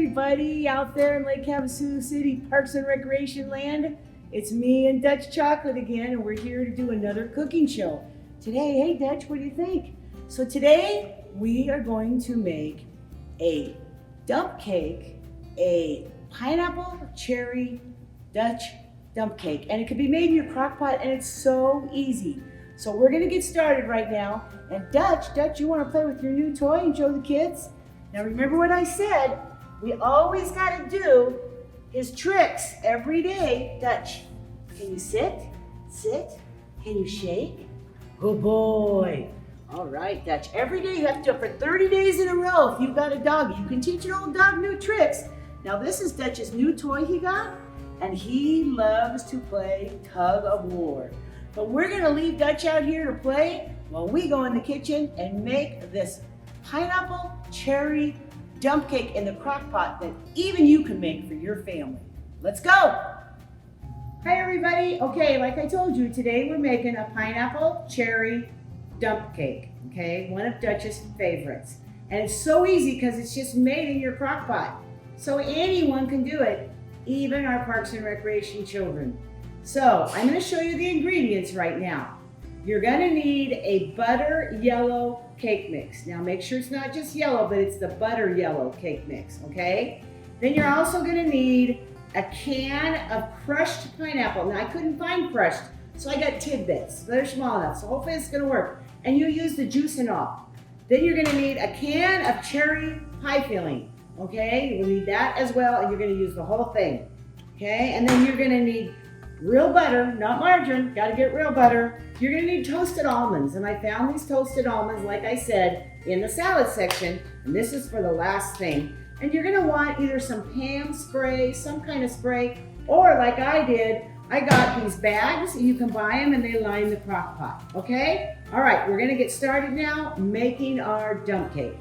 everybody out there in Lake Havasu City Parks and Recreation Land. It's me and Dutch Chocolate again, and we're here to do another cooking show. Today, hey Dutch, what do you think? So today, we are going to make a dump cake, a pineapple cherry Dutch dump cake. And it can be made in your crock pot, and it's so easy. So we're gonna get started right now. And Dutch, you wanna play with your new toy and show the kids? Now remember what I said, we always gotta do his tricks every day. Dutch, can you sit? Sit? Can you shake? Good boy. All right, Dutch, every day you have to do it for 30 days in a row. If you've got a dog, you can teach an old dog new tricks. Now this is Dutch's new toy he got, and he loves to play tug of war. But we're gonna leave Dutch out here to play while we go in the kitchen and make this pineapple cherry dump cake in the crock pot that even you can make for your family. Let's go. Hi everybody. Okay, like I told you, today we're making a pineapple cherry dump cake, okay? One of Dutch's favorites. And it's so easy because it's just made in your crock pot. So anyone can do it, even our Parks and Recreation children. So I'm gonna show you the ingredients right now. You're gonna need a butter yellow cake mix. Now make sure it's not just yellow, but it's the butter yellow cake mix, okay? Then you're also gonna need a can of crushed pineapple. Now I couldn't find crushed, so I got tidbits. They're small enough, so hopefully it's gonna work. And you use the juice and all. Then you're gonna need a can of cherry pie filling, okay? You'll need that as well, and you're gonna use the whole thing, okay? And then you're gonna need real butter, not margarine, gotta get real butter. You're gonna need toasted almonds, and I found these toasted almonds, like I said, in the salad section, and this is for the last thing. And you're gonna want either some Pam spray, some kind of spray, or like I did, I got these bags, you can buy them and they line the crock pot, okay? All right, we're gonna get started now making our dump cake.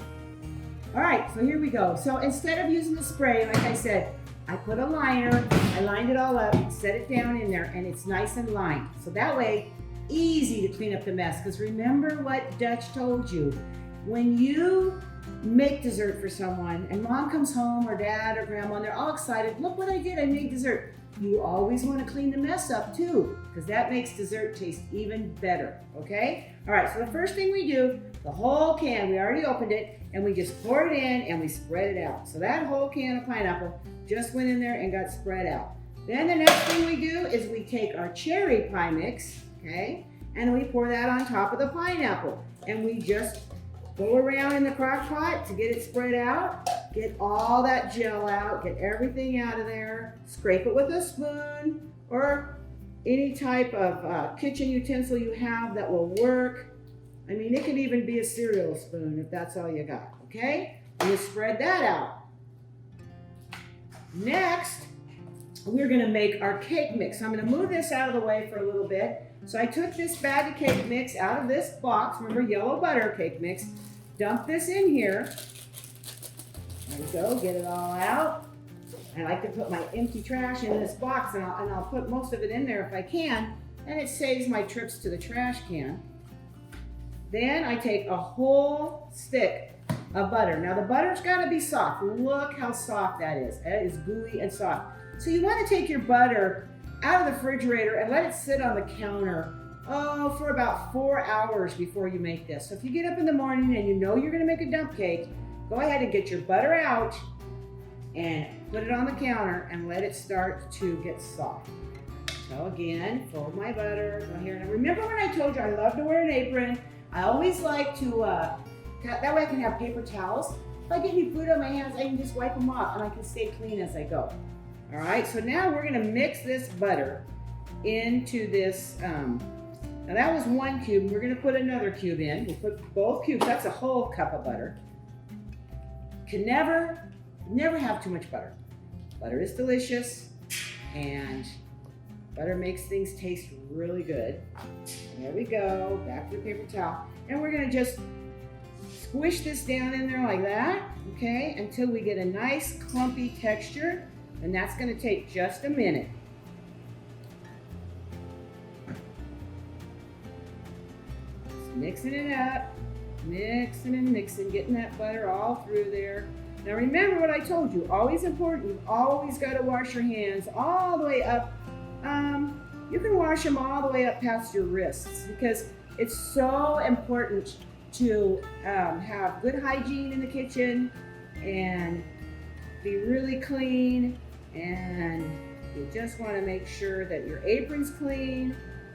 All right, so here we go. So instead of using the spray, like I said, I put a liner, I lined it all up, set it down in there, and it's nice and lined. So that way, easy to clean up the mess. Because remember what Dutch told you, when you make dessert for someone and mom comes home or dad or grandma and they're all excited, look what I did, I made dessert. You always want to clean the mess up too, because that makes dessert taste even better, okay? All right, so the first thing we do, the whole can, we already opened it, and we just pour it in and we spread it out. So that whole can of pineapple just went in there and got spread out. Then the next thing we do is we take our cherry pie mix, okay? And we pour that on top of the pineapple. And we just go around in the crock pot to get it spread out, get all that gel out, get everything out of there, scrape it with a spoon or any type of kitchen utensil you have that will work. I mean, it could even be a cereal spoon if that's all you got, okay? And you spread that out. Next, we're gonna make our cake mix. So I'm gonna move this out of the way for a little bit. So I took this bag of cake mix out of this box, remember yellow butter cake mix, dump this in here. There we go, get it all out. I like to put my empty trash in this box and I'll put most of it in there if I can, and it saves my trips to the trash can. Then I take a whole stick of butter. Now the butter's gotta be soft. Look how soft that is. It is gooey and soft. So you wanna take your butter out of the refrigerator and let it sit on the counter, for about 4 hours before you make this. So if you get up in the morning and you know you're gonna make a dump cake, go ahead and get your butter out and put it on the counter and let it start to get soft. So again, fold my butter, go here. Now remember when I told you I love to wear an apron? I always like to, that way I can have paper towels. If I get any food on my hands, I can just wipe them off and I can stay clean as I go. All right, so now we're gonna mix this butter into this, now that was 1 cube. We're gonna put another cube in. We'll put both cubes, that's a whole cup of butter. Can never have too much butter. Butter is delicious and butter makes things taste really good. There we go, back to the paper towel. And we're gonna just squish this down in there like that, okay, until we get a nice clumpy texture, and that's gonna take just a minute. Just mixing it up, mixing and mixing, getting that butter all through there. Now remember what I told you, always important, you've always got to wash your hands all the way up. You can wash them all the way up past your wrists because it's so important to have good hygiene in the kitchen and be really clean, and you just want to make sure that your apron's clean,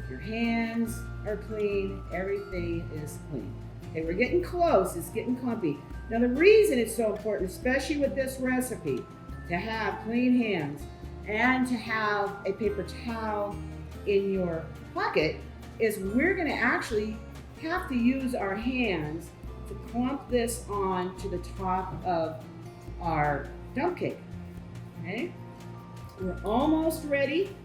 your hands are clean, everything is clean. Okay, we're getting close, it's getting clumpy. Now the reason it's so important, especially with this recipe, to have clean hands and to have a paper towel in your pocket is we're going to actually have to use our hands to clump this on to the top of our dump cake. Okay, we're almost ready.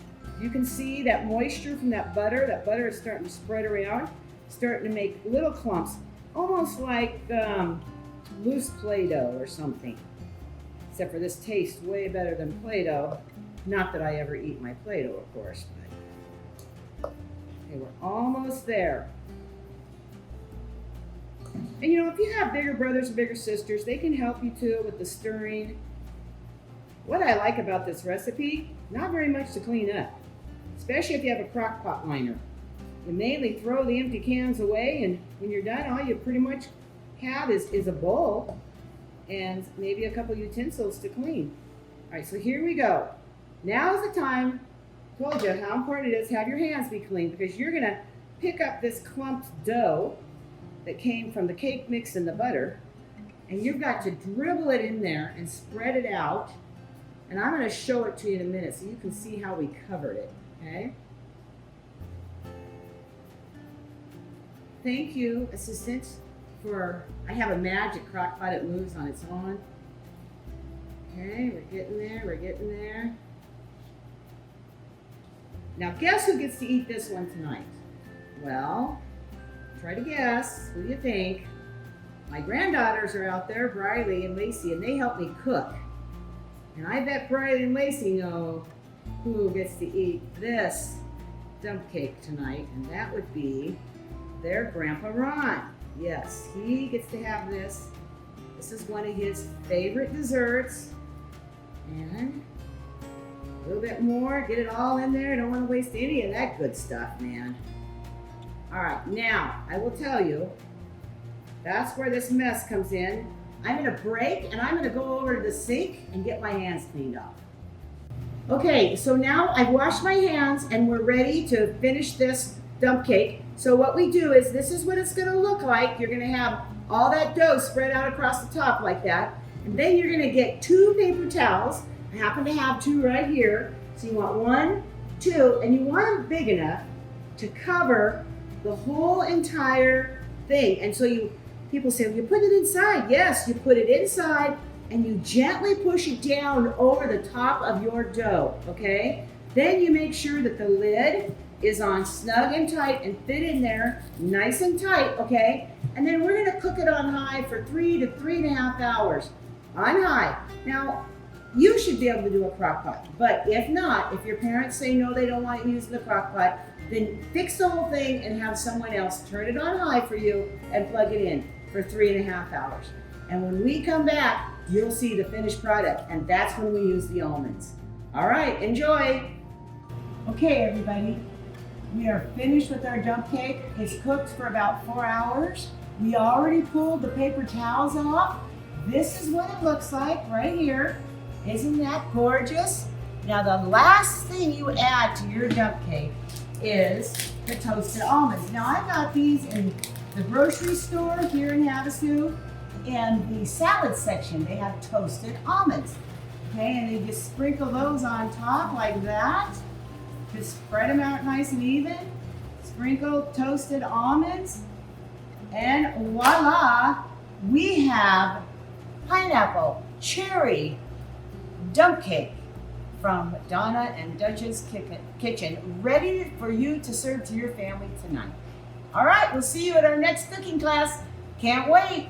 You can see that moisture from that butter is starting to spread around, starting to make little clumps, almost like loose Play-Doh or something. Except for this tastes way better than Play-Doh. Not that I ever eat my Play-Doh, of course. But okay, we're almost there. And you know, if you have bigger brothers and bigger sisters, they can help you too with the stirring. What I like about this recipe, not very much to clean up, especially if you have a crock pot liner. You mainly throw the empty cans away, and when you're done, all you pretty much have is a bowl and maybe a couple utensils to clean. All right, so here we go. Now is the time. Told you how important it is to have your hands be clean, because you're gonna pick up this clumped dough that came from the cake mix and the butter, and you've got to dribble it in there and spread it out. And I'm gonna show it to you in a minute so you can see how we covered it, okay? Thank you, assistant, I have a magic crock pot, it moves on its own. Okay, we're getting there, we're getting there. Now guess who gets to eat this one tonight? Well, try to guess, who do you think? My granddaughters are out there, Briley and Lacey, and they help me cook. And I bet Briley and Lacey know who gets to eat this dump cake tonight, and that would be their Grandpa Ron. Yes, he gets to have this. This is one of his favorite desserts. And a little bit more, get it all in there. Don't want to waste any of that good stuff, man. All right, now I will tell you, that's where this mess comes in. I'm gonna break and I'm gonna go over to the sink and get my hands cleaned off. Okay, so now I've washed my hands and we're ready to finish this dump cake. So what we do is, this is what it's gonna look like. You're gonna have all that dough spread out across the top like that. And then you're gonna get 2 paper towels. I happen to have 2 right here. So you want 1, 2, and you want them big enough to cover the whole entire thing. And so people say, well, you put it inside. Yes, you put it inside and you gently push it down over the top of your dough, okay? Then you make sure that the lid is on snug and tight and fit in there nice and tight, okay? And then we're gonna cook it on high for 3 to 3.5 hours on high. Now, you should be able to do a crock pot, but if not, if your parents say no, they don't want you using the crock pot, then fix the whole thing and have someone else turn it on high for you and plug it in for 3.5 hours. And when we come back, you'll see the finished product, and that's when we use the almonds. All right, enjoy. Okay, everybody. We are finished with our dump cake. It's cooked for about 4 hours. We already pulled the paper towels off. This is what it looks like right here. Isn't that gorgeous? Now the last thing you add to your dump cake is the toasted almonds. Now I got these in the grocery store here in Havasu, and the salad section, they have toasted almonds. Okay, and they just sprinkle those on top like that. Just spread them out nice and even. Sprinkle toasted almonds. And voila, we have pineapple cherry dump cake from Donna and Dutch's Kitchen, ready for you to serve to your family tonight. All right, we'll see you at our next cooking class. Can't wait.